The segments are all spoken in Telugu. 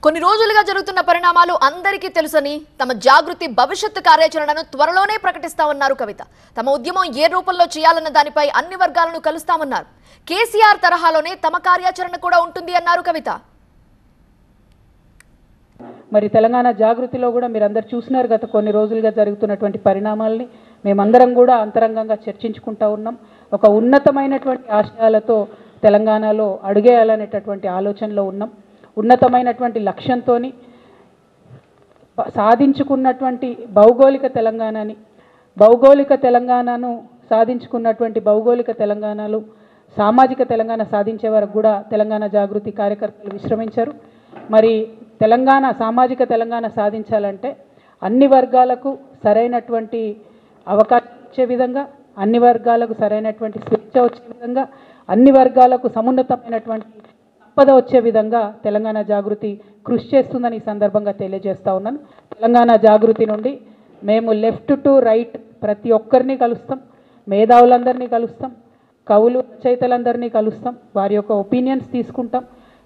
కొన్ని రోజులుగా జరుగుతున్న పరిణామాలు అందరికీ తెలుసని తమ జాగృతి భవిష్యత్తు కార్యాచరణను త్వరలోనే ప్రకటిస్తామన్నారు కవిత. తమ ఉద్యమం ఏ రూపంలో చేయాలన్న దానిపై అన్ని వర్గాలను కలుస్తామన్నారు. కేసీఆర్ తరహాలోనే తమ కార్యాచరణ కూడా ఉంటుంది అన్నారు కవిత. మరి తెలంగాణ జాగృతిలో కూడా మీరందరూ చూస్తున్నారు గత కొన్ని రోజులుగా జరుగుతున్నటువంటి పరిణామాలని మేమందరం కూడా అంతరంగంగా చర్చించుకుంటా ఉన్నాం. ఒక ఉన్నతమైనటువంటి ఆశయాలతో తెలంగాణలో అడుగేయాలనేటటువంటి ఆలోచనలో ఉన్నాం. ఉన్నతమైనటువంటి లక్ష్యంతో సాధించుకున్నటువంటి భౌగోళిక తెలంగాణను సాధించుకున్నటువంటి భౌగోళిక తెలంగాణలో సామాజిక తెలంగాణ సాధించే వరకు కూడా తెలంగాణ జాగృతి కార్యకర్తలు విశ్రమించారు. మరి తెలంగాణ సామాజిక తెలంగాణ సాధించాలంటే అన్ని వర్గాలకు సరైనటువంటి అవకాశం వచ్చే విధంగా, అన్ని వర్గాలకు సరైనటువంటి స్వేచ్ఛ వచ్చే విధంగా, అన్ని వర్గాలకు సమున్నతమైనటువంటి సంపద వచ్చే విధంగా తెలంగాణ జాగృతి కృషి చేస్తుందని ఈ సందర్భంగా తెలియజేస్తా ఉన్నాను. తెలంగాణ జాగృతి నుండి మేము లెఫ్ట్ టు రైట్ ప్రతి ఒక్కరిని కలుస్తాం, మేధావులందరినీ కలుస్తాం, కవులు రచయితలందరినీ కలుస్తాం, వారి యొక్క ఒపీనియన్స్ తీసుకుంటాం.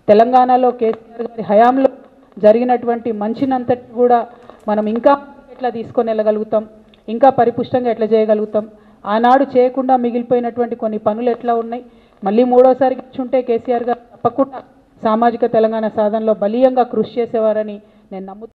తెలంగాణలో కేసీఆర్ గారి హయాంలో జరిగినటువంటి మంచినంతటి కూడా మనం ఇంకా ఎట్లా తీసుకొని వెళ్ళగలుగుతాం, ఇంకా పరిపుష్టంగా ఎట్లా చేయగలుగుతాం, ఆనాడు చేయకుండా మిగిలిపోయినటువంటి కొన్ని పనులు ఎట్లా ఉన్నాయి, మళ్ళీ మూడోసారి కూర్చుంటే కేసీఆర్ గారు తప్పకుండా సామాజిక తెలంగాణ సాధనలో బలీయంగా కృషి చేసేవారని నేను నమ్ముతున్నాను.